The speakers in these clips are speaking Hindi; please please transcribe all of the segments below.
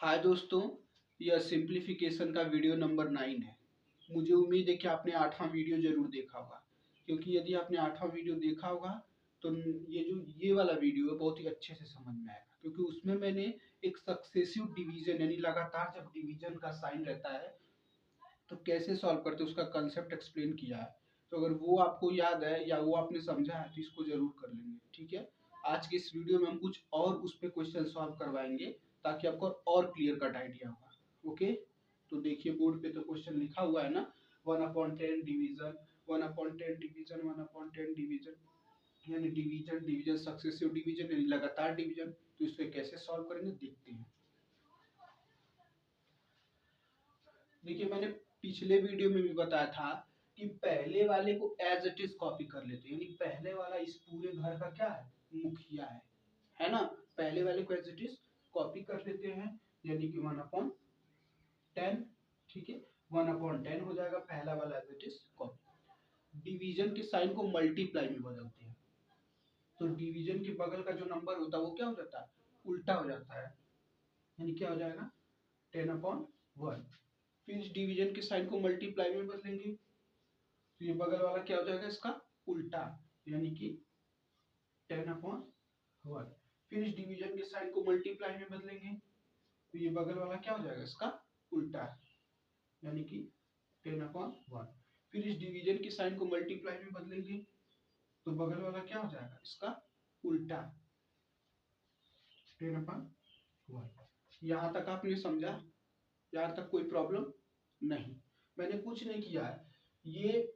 हाय दोस्तों, यह सिंप्लीफिकेशन का वीडियो नंबर 9 है। मुझे उम्मीद है कि आपने 8वां वीडियो जरूर देखा होगा, क्योंकि यदि आपने 8वां वीडियो देखा होगा तो ये वाला वीडियो है बहुत ही अच्छे से समझ में आएगा, क्योंकि उसमें मैंने एक सक्सेसिव डिवीजन यानी लगातार जब डिवीजन का साइन रहता है तो कैसे सॉल्व करते हैं उसका कंसेप्ट एक्सप्लेन किया है। तो अगर वो आपको याद है या वो आपने समझा है तो इसको जरूर कर लेंगे। ठीक है, आज के इस वीडियो में हम कुछ और उस पर क्वेश्चन सॉल्व करवाएंगे ताकि आपको और क्लियर कट आइडिया होगा। ओके, तो देखिए बोर्ड पे तो क्वेश्चन लिखा हुआ है ना, 1/10 डिवीजन 1/10 डिवीजन 1/10 डिवीजन यानी डिवीजन डिवीजन सक्सेसिव डिवीजन यानी लगातार डिवीजन। तो इस पे कैसे सॉल्व करेंगे देखते हैं। देखिए मैंने पिछले वीडियो में भी बताया था कि पहले वाले को एज इट इज कॉपी कर लेते हैं, यानी पहले वाला इस पूरे घर का क्या है, मुखिया है ना। पहले वाले को एज इट इज कॉपी कर लेते हैं, यानी कि 1/10। ठीक है, 1/10 हो जाएगा पहला वाला as it is copy. Division के साइन को मल्टीप्लाई में बदलते हैं, तो डिवीजन के बगल का जो नंबर होता है वो क्या हो जाता है, उल्टा हो जाता है, यानी क्या हो जाएगा 10/1। फिर इस डिवीजन के साइन को मल्टीप्लाई में बदलेंगे, तो ये बगल वाला क्या हो जाएगा इसका उल्टा, यानी कि 10/1। फिर इस डिवीजन के साइन को मल्टीप्लाई में बदलेंगे, तो ये बगल वाला क्या हो जाएगा इसका उल्टा, यानी कि 10/1। फिर इस डिवीजन के साइन को मल्टीप्लाई में बदलेंगे, तो बगल वाला क्या हो जाएगा इसका उल्टा, 10/1। यहाँ तक आपने समझा? यहाँ तक कोई प्रॉब्लम नहीं? मैंने कुछ नहीं किया है, ये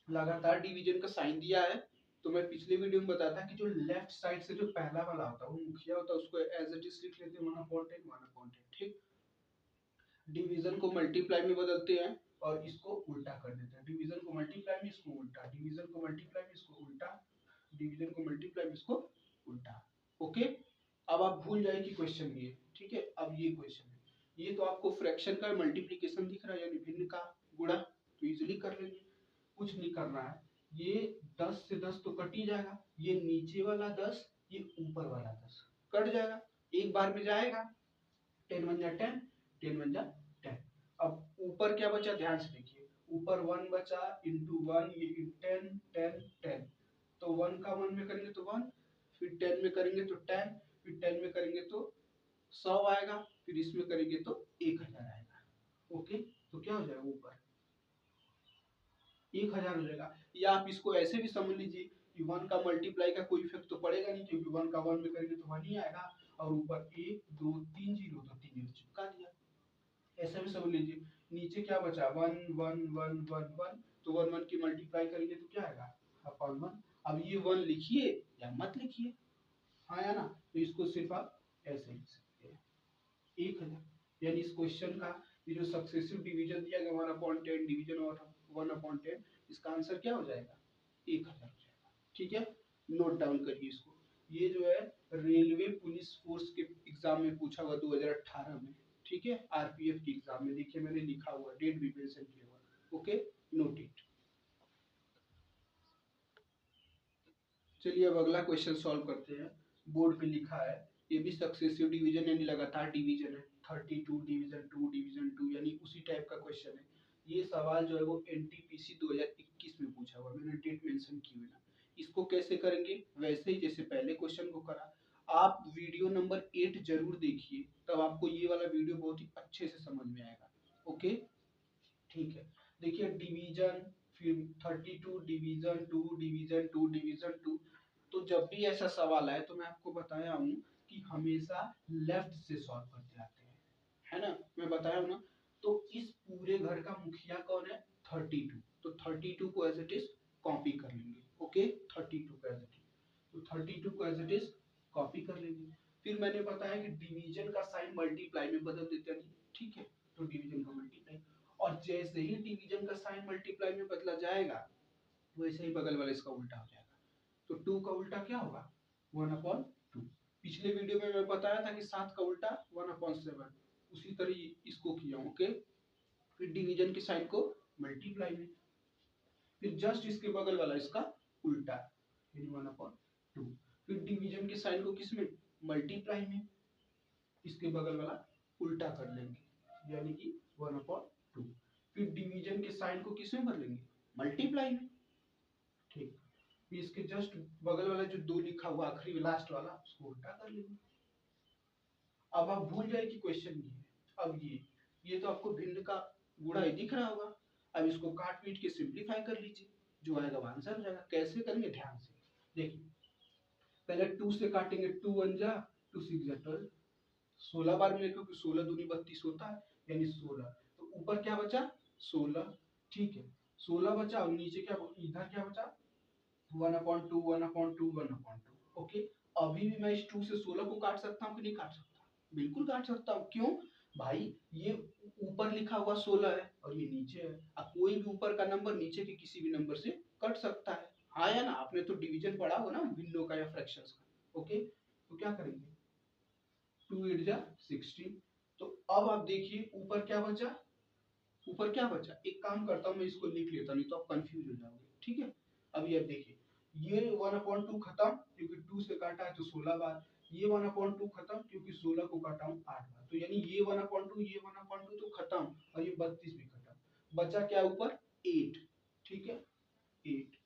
लगातार डिवीजन का साइन दिया है। तो मैं पिछले वीडियो में बताया था कि जो लेफ्ट साइड से जो पहला वाला होता है वो मुखिया होता है, उसको एज इट इज लिख लेते हैं 1/10 ठीक। डिवीजन को मल्टीप्लाई में बदलते हैं और इसको उल्टा कर देते हैं। डिवीजन को मल्टीप्लाई में इसको उल्टा, डिवीजन को मल्टीप्लाई में इसको उल्टा, डिवीजन को मल्टीप्लाई में इसको उल्टा। ओके, अब आप भूल जाए कि क्वेश्चन ये, ठीक है। अब ये क्वेश्चन है, ये तो आपको फ्रैक्शन का मल्टीप्लिकेशन दिख रहा है यानी भिन्न का गुणा, तो इजीली कर लेंगे, कुछ नहीं करना है। ये 10 से 10 तो कट ही जाएगा, ये नीचे वाला 10 ये ऊपर वाला 10 कट जाएगा, एक बार में जाएगा। 10 1 जा 10, 10 1 जा 10। अब ऊपर क्या बचा ध्यान से देखिए, ऊपर 1 बचा इंटू 1, ये 10 10 10, तो 1 का 1 में करेंगे तो 1, फिर 10 में करेंगे तो 10, फिर 10 में करेंगे तो 100 आएगा, फिर इसमें करेंगे तो 1000 आएगा। ओके, तो क्या हो जाएगा ऊपर 1000 हो जाएगा। या आप इसको ऐसे भी समझ लीजिए कि 1 का मल्टीप्लाई का कोई इफेक्ट तो पड़ेगा नहीं, क्योंकि 1 का 1 में करेंगे तो 1 ही आएगा, और ऊपर 1 2 3 जीरो तो 3 जीरो चिपका दिया। ऐसा भी समझ लीजिए, नीचे क्या बचा 1 1 1 1 1, तो 1 1 की मल्टीप्लाई करेंगे तो क्या आएगा अपॉन 1। अब ये 1 लिखिए या मत लिखिए, हाँ या ना, तो इसको सिर्फ आप ऐसे लिख सकते हैं 1000। यानी इस क्वेश्चन का ये जो सक्सेसिव डिवीजन दिया गया 1/10 डिवीजन और 1/10, इसका आंसर क्या हो जाएगा 1000 हो जाएगा। ठीक है, नोट डाउन करिए इसको। ये जो है रेलवे पुलिस फोर्स के एग्जाम में पूछा हुआ 2018 में, ठीक है, आरपीएफ के एग्जाम में। देखिए मैंने लिखा हुआ, डेट भी मेंशन किया हुआ। Okay, note it. चलिए अब अगला क्वेश्चन सॉल्व करते हैं। बोर्ड पे लिखा है, ये भी सक्सेसिव डिवीजन यानी लगातार डिवीजन है, 32 डिवीजन 2 डिवीजन 2 यानी उसी टाइप का क्वेश्चन है। ये सवाल जो है वो एनटीपीसी 2021 में पूछा हुआ, मैंने डेट मेंशन की हुई ना। इसको कैसे करेंगे, वैसे ही जैसे पहले क्वेश्चन को करा। आप वीडियो नंबर 8 जरूर देखिए, तब आपको ये वाला वीडियो बहुत ही अच्छे से समझ में आएगा। ओके, ठीक है। देखिए डिवीजन, फिर 32 डिवीजन 2 डिवीजन 2 डिवीजन 2, तो जब भी ऐसा सवाल आए तो मैं आपको बताया हूँ कि हमेशा लेफ्ट से सॉल्व करते आते हैं, है ना, मैं बताया हूँ ना। तो इस पूरे घर का मुखिया कौन है 32, तो 32 को एज इट इज कॉपी कर लेंगे। ओके, 32 को एज इट इज, तो 32 को एज इट इज कॉपी कर लेंगे। फिर मैंने बताया कि डिवीजन का साइन मल्टीप्लाई में बदल देते हैं, ठीक है, तो डिवीजन का मल्टीप्लाई, और जैसे ही डिवीजन का साइन मल्टीप्लाई में बदला जाएगा वैसे ही बगल वाला इसका उल्टा हो जाएगा। तो 2 का उल्टा क्या होगा 1/2। पिछले वीडियो में मैं बताया था कि 7 का उल्टा 1/7, उसी तरह इसको किया। ओके, फिर डिवीजन के साइन को मल्टीप्लाई में, फिर जस्ट इसके बगल वाला इसका उल्टा यानी 1/2। फिर डिवीजन के साइन को किस में, मल्टीप्लाई में, इसके बगल वाला उल्टा कर लेंगे, यानी कि 1/2। फिर डिवीजन के साइन को किसमें भर लेंगे, मल्टीप्लाई में। ठीक, फिर इसके जस्ट बगल वाला जो 2 लिखा हुआ आखिरी लास्ट वाला उसको उल्टा कर लेंगे। अब आप भूल जाए कि क्वेश्चन ये है। अब ये तो आपको भिन्न का गुणा ही दिख रहा होगा। अब इसको काट पीट के सिंप्लीफाई कर लीजिए, जो आएगा वो आंसर हो जाएगा। कैसे करेंगे, ध्यान से देखिए। पहले 2 से काटेंगे, 2 1 जा 2 6 जा 12, 16 बार में क्योंकि 16 दूनी 32 होता है, यानी 16। तो ऊपर क्या बचा, 16। ठीक है, 16 बचा और नीचे क्या, इधर क्या बचा, 1/2 1/2 1/2। ओके, अभी भी मैं इस 2 से 16 को काट सकता हूँ कि नहीं काट सकता, बिल्कुल काट सकता हूँ। क्यों भाई, ये ऊपर लिखा हुआ 16 है और ये नीचे है। अब कोई भी ऊपर का नंबर नीचे के किसी भी नंबर से कट सकता है, हाँ या ना। आपने तो डिवीजन पढ़ा होगा ना भिन्नों का या फ्रैक्शंस का। ओके, तो क्या करेंगे, 2 8 जा 16। तो अब आप देखिए ऊपर क्या बचा, ऊपर क्या बचा। एक काम करता हूँ मैं इसको लिख लेता हूँ, नहीं तो आप कंफ्यूज हो जाओगे। ठीक है, अभी आप देखिए, ये 1/2 खत्म क्योंकि 2 से काटा है तो 16 बार। ये 1/2 खत्म क्योंकि 16 को काटा हूँ 8 बार। तो यानी ये 1/2 ये 1/2 तो खत्म, और ये 32 भी खत्म। बचा क्या ऊपर, 8। ठीक है, 8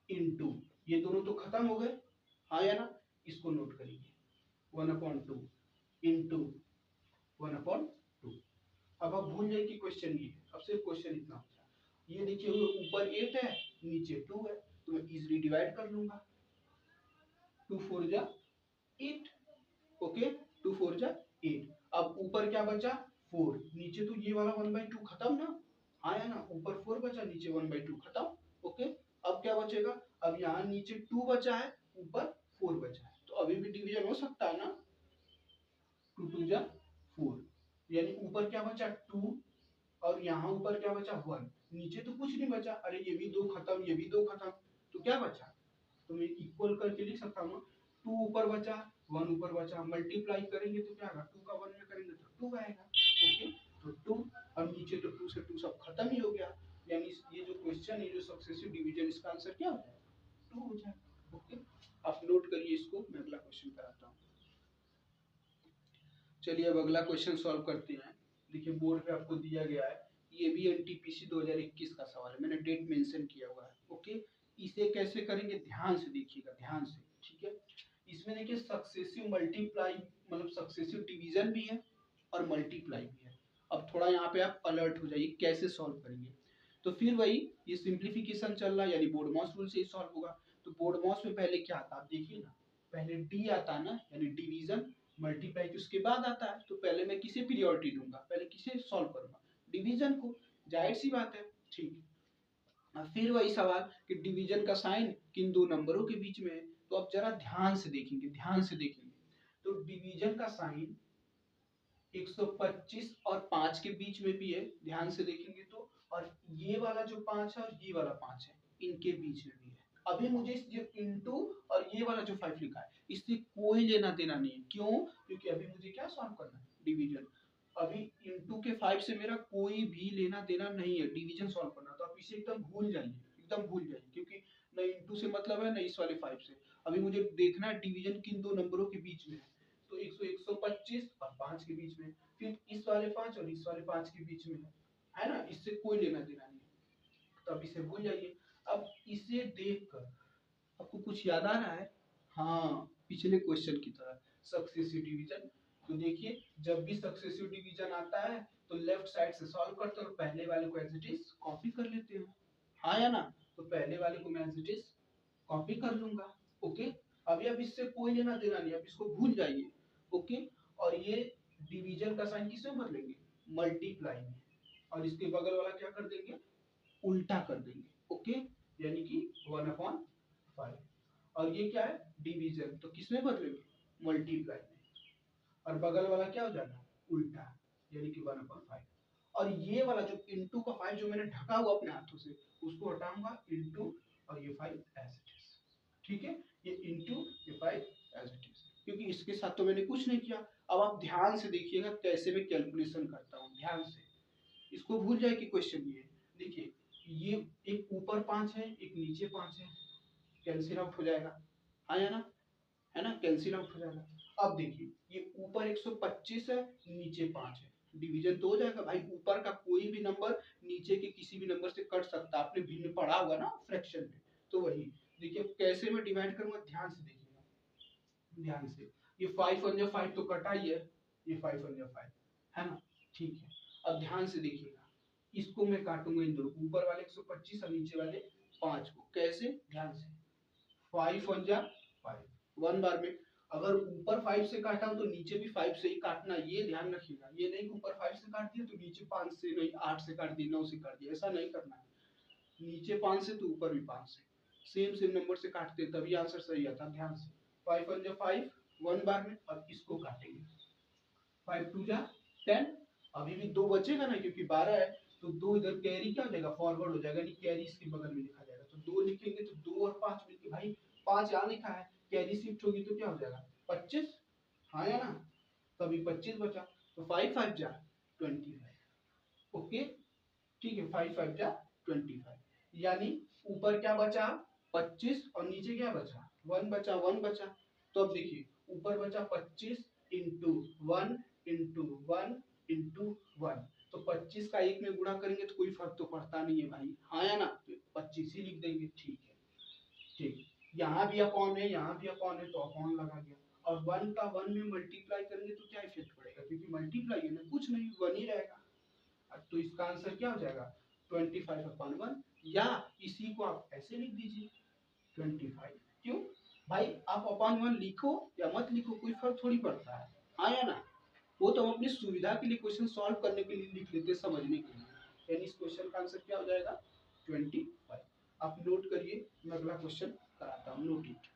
इंटू, ये दोनों तो खत्म हो गए, हाँ या ना। इसको नोट करिए, 1/2 इंटू 1/2। अब आप भूल जाए कि क्वेश्चन ये है, अब सिर्फ क्वेश्चन इतना होता है। ये देखिए ऊपर 8 है नीचे 2 है, तो मैं इजीली डिवाइड कर लूंगा। 2 4 जा 8। ओके, 2 4 जा 8। अब ऊपर क्या बचा, 4। नीचे तो ये वाला 1/2 खत्म ना, हाँ या ना। ऊपर 4 बचा, नीचे 1/2 खत्म। ओके, अब क्या बचेगा, अब यहाँ नीचे 2 बचा है, ऊपर 4 बचा है, तो अभी भी डिवीजन हो सकता है ना। 2 2 जा 4, यानी ऊपर क्या बचा 2 और यहाँ ऊपर क्या बचा 1। नीचे तो कुछ नहीं बचा, अरे ये भी 2 खत्म, ये भी 2 खत्म, तो क्या बचा, तो मैं इक्वल करके लिख सकता हूँ। 2 ऊपर बचा 1 ऊपर बचा, मल्टीप्लाई करेंगे तो क्या आएगा, 2 का 1 में करेंगे तो 2 आएगा। ओके, तो 2 और नीचे तो 2 से 2 सब खत्म ही हो गया, यानी ये जो क्वेश्चन है जो सक्सेसिव डिवीजन, इसका आंसर क्या हो जाएगा, 2 हो जाएगा। ओके, आप नोट करिए इसको, मैं अगला क्वेश्चन कराता हूँ। चलिए अब अगला क्वेश्चन सॉल्व करते हैं। देखिए बोर्ड पे आपको दिया गया है, ये भी एनटीपीसी 2021 का सवाल है, मैंने डेट मेंशन किया हुआ है। ओके, इसे कैसे करेंगे ध्यान से देखिएगा, ध्यान से। ठीक है, इसमें देखिए सक्सेसिव मल्टीप्लाई मतलब सक्सेसिव डिवीजन भी है और मल्टीप्लाई भी है। अब थोड़ा यहाँ पे आप अलर्ट हो जाइए कैसे सॉल्व करेंगे। तो फिर वही ये सिंप्लीफिकेशन चल रहा है, यानी बोर्ड-मॉस रूल से ही सॉल्व होगा। तो बोर्ड-मॉस में पहले क्या आता है आप देखिए ना, पहले डी आता है ना, यानी डिवीजन। मल्टीप्लाई तो उसके बाद आता है, तो पहले मैं किसे प्रियोरिटी दूंगा, पहले किसे सॉल्व करूंगा, डिवीजन को। जाहिर सी बात है। ठीक है, फिर वही सवाल कि डिवीजन का साइन किन दो नंबरों के बीच में है। तो अब जरा ध्यान से देखेंगे, ध्यान से देखेंगे। तो डिवीजन का साइन 125 और 5 के बीच में भी है, ध्यान से देखेंगे तो। और ये वाला जो 5 है और ये वाला 5 है, इनके बीच में भी है। अभी मुझे इस जो इनटू और ये वाला जो 5 लिखा है इससे कोई लेना देना नहीं है। क्यों, क्योंकि अभी मुझे क्या सॉल्व करना है, डिवीजन। अभी इनटू के 5 से मेरा कोई भी लेना देना नहीं है, डिवीजन सॉल्व करना। तो आप इसे एकदम भूल जाइए, एकदम भूल जाइए, क्योंकि न इनटू से मतलब है न इस वाले 5 से। अभी मुझे देखना है डिवीजन किन दो नंबरों के बीच में है। तो 125 और 5 के बीच में, फिर इस वाले 5 और इस वाले 5 के बीच में है ना, इससे कोई लेना देना नहीं है। तो अब इसे भूल जाइए। अब इसे देखकर आपको कुछ याद आ रहा है, हाँ, पिछले क्वेश्चन की तरह सक्सेसिव डिवीजन। तो देखिए जब भी सक्सेसिव डिवीजन आता है तो लेफ्ट साइड से सॉल्व करते हैं और पहले वाले को एज इट इज कॉपी कर लेते हैं, हाँ या ना। तो पहले वाले को मैं एज इट इज कॉपी कर लूंगा। ओके, अभी अब इससे कोई लेना देना नहीं, अब इसको भूल जाइए। ओके, और ये डिवीजन का साइन किसमें भर लेंगे, मल्टीप्लाई में। और इसके बगल वाला क्या कर देंगे, उल्टा कर देंगे। ओके, यानी कि 1/5। और ये क्या है, डिवीजन, तो किसमें बदलेंगे, मल्टीप्लाई में। और बगल वाला क्या हो जाएगा, उल्टा, यानी कि 1/5। और ये वाला जो इंटू का 5 जो मैंने ढका हुआ अपने हाथों से, उसको हटाऊंगा, इंटू और ये 5 एज इट इज। ठीक है, ये इंटू ये 5 एज इट इज, क्योंकि इसके साथ तो मैंने कुछ नहीं किया। अब आप ध्यान से देखिएगा कैसे मैं कैलकुलेशन करता हूँ, ध्यान से। इसको भूल जाए कि क्वेश्चन ये है। देखिए ये एक ऊपर 5 है, एक नीचे 5 है, कैंसिल आउट हो जाएगा, हाँ या ना, है ना, कैंसिल आउट हो जाएगा। अब देखिए ये ऊपर 125 है, नीचे 5 है, डिवीजन तो हो जाएगा भाई। ऊपर का कोई भी नंबर नीचे के किसी भी नंबर से कट सकता है, आपने भिन्न पढ़ा होगा ना फ्रैक्शन में। तो वही देखिए कैसे मैं डिवाइड करूंगा, ध्यान से देखिएगा, ध्यान से। ये 5 1 5 तो कटा ही है, ये 5 1 5 है ना, ठीक है। अब ध्यान से देखिएगा, इसको मैं काटूंगा इन दोनों, ऊपर वाले 125 और नीचे वाले 5 को। कैसे, ध्यान से, 5 1 5 वन बार में। अगर ऊपर 5 से काटा हो तो नीचे भी 5 से ही काटना, ये ध्यान रखिएगा। ये नहीं कि ऊपर 5 से काट दिया तो नीचे 5 से नहीं, 8 से काट दिया, 9 से काट दिया, ऐसा नहीं करना है। नीचे 5 से तो ऊपर भी 5 से, सेम सेम नंबर से काटते तभी आंसर सही आता। ध्यान से, 5 1 5 वन बार में। अब इसको काटेंगे, 5 2 10, अभी भी 2 बचेगा ना, क्योंकि 12 है तो 2 इधर कैरी क्या हो जाएगा, फॉरवर्ड हो जाएगा, यानी कैरी इसके बगल में लिखा जाएगा। तो 2 लिखेंगे तो 2 और 5 मिलके, भाई 5 यहाँ लिखा है, कैरी शिफ्ट होगी तो क्या हो जाएगा 25, हाँ या ना, तभी 25 बचा। तो 5 5 जा 25, ओके, ठीक है, 5 5 जा 25, यानी ऊपर क्या बचा 25 और नीचे क्या बचा 1 बचा, 1 बचा। तो अब देखिए ऊपर बचा 25 इंटू 1 इंटू 1 इंटू 1, तो 25 का 1 में गुणा करेंगे तो कोई फर्क तो पड़ता नहीं है भाई, हाँ या ना, तो 25 ही लिख देंगे, ठीक है, ठीक। यहाँ भी अपॉन है, यहाँ भी अपॉन है, तो अपॉन लगा गया। और 1 का 1 में मल्टीप्लाई करेंगे तो क्या इफेक्ट पड़ेगा, क्योंकि मल्टीप्लाई है ना, कुछ नहीं, 1 ही रहेगा। तो इसका आंसर क्या हो जाएगा 25/1, या इसी को आप ऐसे लिख दीजिए 25। क्यों भाई, आप अपॉन 1 लिखो या मत लिखो कोई फर्क थोड़ी पड़ता है, हाँ या ना। वो तो हम अपनी सुविधा के लिए क्वेश्चन सॉल्व करने के लिए लिख लेते, समझने के लिए। यानी इस क्वेश्चन का आंसर क्या हो जाएगा 25। आप नोट करिए, मैं अगला क्वेश्चन कराता हूँ, नोट इट।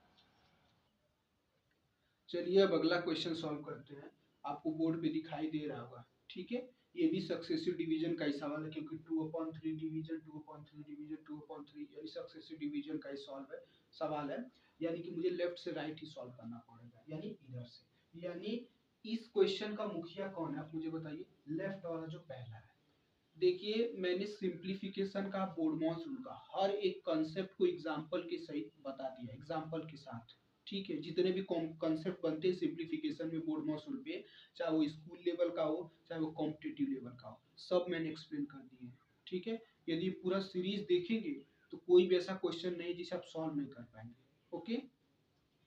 चलिए अब अगला क्वेश्चन सॉल्व करते हैं। आपको बोर्ड पे दिखाई दे रहा होगा, ठीक है। ये भी सक्सेसिव डिवीजन का ही सवाल है, क्योंकि 2/3 डिवीजन 2/3 डिवीजन 2/3 यानी सक्सेसिव डिवीजन का ही सॉल्व है, सवाल है। यानी कि मुझे लेफ्ट से राइट ही सॉल्व करना पड़ेगा, यानी इधर से। यानी इस क्वेश्चन का मुखिया कौन है, आप मुझे बताइए। लेफ्ट वाला जो पहला है। देखिए मैंने सिंप्लीफिकेशन का, बोर्डमॉस रूल का हर एक कंसेप्ट को एग्जांपल के सहित बता दिया, एग्जांपल के साथ, ठीक है। जितने भी कंसेप्ट बनते हैं सिंप्लीफिकेशन में बोर्डमॉस रूल पे, चाहे वो स्कूल लेवल का हो चाहे वो कॉम्पिटिटिव लेवल का हो, सब मैंने एक्सप्लेन कर दिए हैं, ठीक है। यदि पूरा सीरीज देखेंगे तो कोई भी ऐसा क्वेश्चन नहीं जिसे आप सॉल्व नहीं कर पाएंगे, ओके,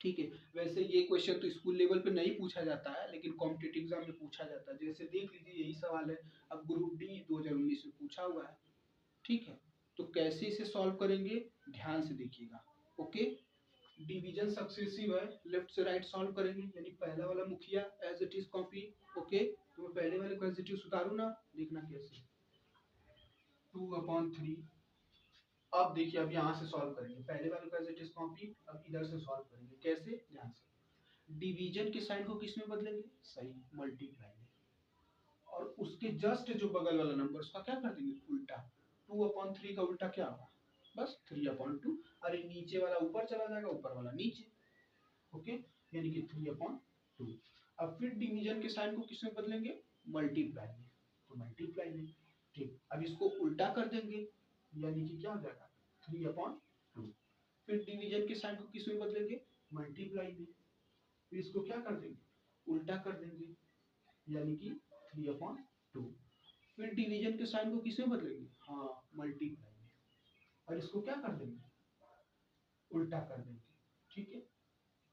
ठीक है। वैसे ये क्वेश्चन तो स्कूल लेवल पे नहीं पूछा जाता है, लेकिन कॉम्पिटिटिव एग्जाम में पूछा जाता है। जैसे देख लीजिए यही सवाल है, अब ग्रुप डी 2019 में पूछा हुआ है, ठीक है। तो कैसे इसे सॉल्व करेंगे, ध्यान से देखिएगा, ओके। डिवीजन सक्सेसिव है, लेफ्ट से राइट सॉल्व करेंगे, यानी पहला वाला मुखिया as it is copy, okay. तो मैं पहले वाले को एज इट इज उतारू ना, देखना कैसे, 2/3। अब देखिए अब यहाँ से सॉल्व करेंगे, पहले वाले को एज इट इज कॉपी, अब इधर से सॉल्व करेंगे, कैसे, ध्यान से। डिवीजन के साइन को किस में बदलेंगे, सही, मल्टीप्लाई में। और उसके जस्ट जो बगल वाला नंबर उसका क्या कर देंगे, उल्टा। 2/3 का उल्टा क्या होगा, बस 3/2। अरे नीचे वाला ऊपर चला जाएगा, ऊपर वाला नीचे, ओके, यानी कि 3/2। अब फिर डिवीजन के साइन को किसमें बदलेंगे, मल्टीप्लाई में, तो मल्टीप्लाई में, ठीक। अब इसको उल्टा कर देंगे, यानी कि क्या हो जाएगा 3/2। फिर डिवीजन के साइन को किसमें बदलेंगे, मल्टीप्लाई में, फिर इसको क्या कर देंगे, उल्टा कर देंगे, यानी कि 3/2। फिर डिवीजन के साइन को किसमें बदलेंगे, हाँ मल्टीप्लाई में, और इसको क्या कर देंगे, उल्टा कर देंगे, ठीक है,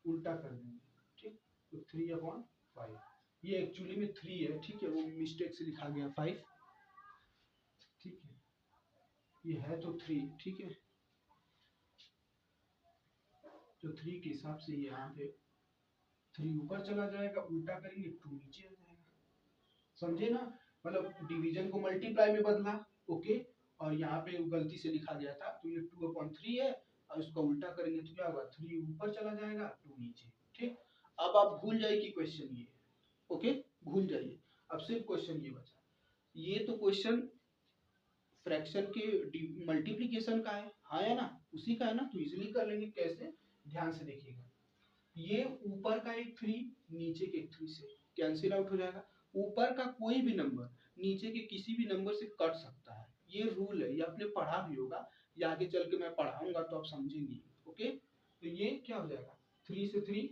उल्टा कर देंगे, ठीक। तो 3/5, ये एक्चुअली में 3 है, ठीक है, वो मिस्टेक से लिखा गया 5, ठीक है, ये है तो 3, ठीक है। तो 3 के हिसाब से यहाँ पे 3 ऊपर चला जाएगा, उल्टा करेंगे 2 नीचे आ जाएगा, समझे ना। मतलब डिवीजन को मल्टीप्लाई में बदला, ओके, और यहाँ पे गलती से लिखा गया था, तो ये 2/3 है, और इसका उल्टा करेंगे तो क्या होगा 3 ऊपर चला जाएगा 2 नीचे, ठीक। अब आप भूल जाइए कि क्वेश्चन ये, ओके, भूल जाइए। अब सिर्फ क्वेश्चन ये बचा, ये तो क्वेश्चन फ्रैक्शन के मल्टीप्लिकेशन का है, हाँ या ना, उसी का है ना, तो इजीली कर लेंगे। कैसे, ध्यान से देखिएगा, ये ऊपर का एक 3 नीचे के एक 3 से कैंसिल आउट हो जाएगा। ऊपर का कोई भी नंबर नीचे के किसी भी नंबर से कट सकता है, ये रूल है, ये आपने पढ़ा भी होगा, ये आगे चल के मैं पढ़ाऊंगा तो आप समझेंगे, ओके। तो ये क्या हो जाएगा 3 से 3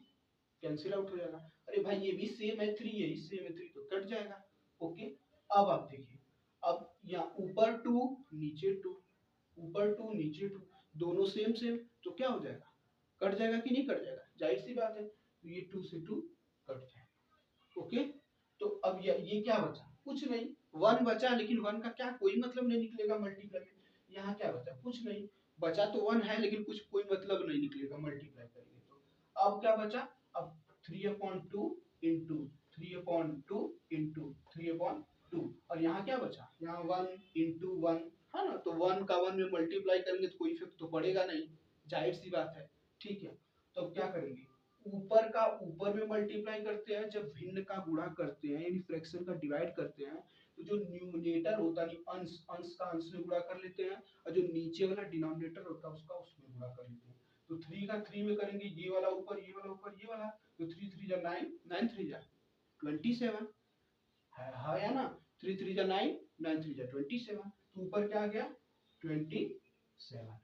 कैंसिल आउट हो जाएगा। अरे भाई ये भी सेम है 3 है, इससे में 3 तो कट जाएगा। ओके, अब आप देखिए, अब यहाँ ऊपर 2 नीचे 2, ऊपर 2 नीचे 2, दोनों सेम सेम, तो क्या हो जाएगा, कट जाएगा कि नहीं कट जाएगा, जाहिर सी बात है, तो ये 2 से 2 कट जाएगा। ओके, तो अब ये क्या बचा, कुछ नहीं, 1 बचा, लेकिन 1 का क्या कोई मतलब नहीं निकलेगा मल्टीप्लाई में। यहाँ क्या बचा, कुछ नहीं बचा, तो 1 है लेकिन कुछ कोई मतलब नहीं निकलेगा मल्टीप्लाई करेंगे तो। अब क्या बचा, अब 3/2 इंटू 3/2 इंटू 3/2, और यहाँ क्या बचा, यहाँ 1 इंटू 1 है ना, तो 1 का 1 में मल्टीप्लाई करेंगे तो कोई इफेक्ट तो पड़ेगा नहीं, जाहिर सी बात है। ठीक है, तो अब क्या करेंगे, ऊपर का ऊपर में मल्टीप्लाई करते हैं, जब भिन्न का गुणा करते हैं यानी फ्रैक्शन का डिवाइड करते हैं, तो जो न्यूमरेटर होता है अंश, अंश का अंश में गुणा कर लेते हैं, और जो नीचे वाला डिनोमिनेटर होता है उसका उसमें गुणा कर लेते हैं। तो 3 का 3 में करेंगे, ये वाला ऊपर, ये वाला ऊपर, ये वाला, तो 3 3 जा 9, 9 3 जा 27 है या ना, 3 3 जा 9, 9 3 जा 27, तो ऊपर क्या आ गया 27।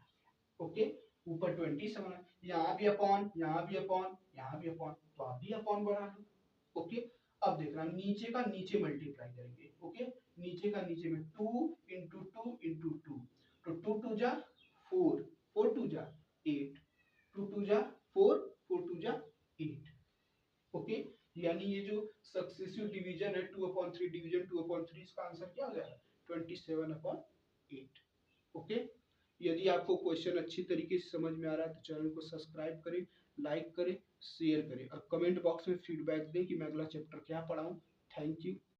ओके, ऊपर 27 है, यहाँ भी अपॉन, यहाँ भी अपॉन, यहाँ भी अपॉन, तो आप भी अपॉन बढ़ा लो। ओके, अब देखना नीचे का नीचे मल्टीप्लाई करेंगे। ओके, नीचे का नीचे में 2 इंटू 2 इंटू 2, तो 2 2 जा 4, 4 2 जा 8, 2 2 जा 4, 4 2 जा 8। ओके, यानी ये जो सक्सेसिव डिवीजन है 2/3 डिवीजन 2/3, इसका आंसर क्या हो जाएगा 27/8। ओके, यदि आपको क्वेश्चन अच्छी तरीके से समझ में आ रहा है तो चैनल को सब्सक्राइब करें, लाइक करें, शेयर करें, और कमेंट बॉक्स में फीडबैक दें कि मैं अगला चैप्टर क्या पढ़ाऊं। Thank you.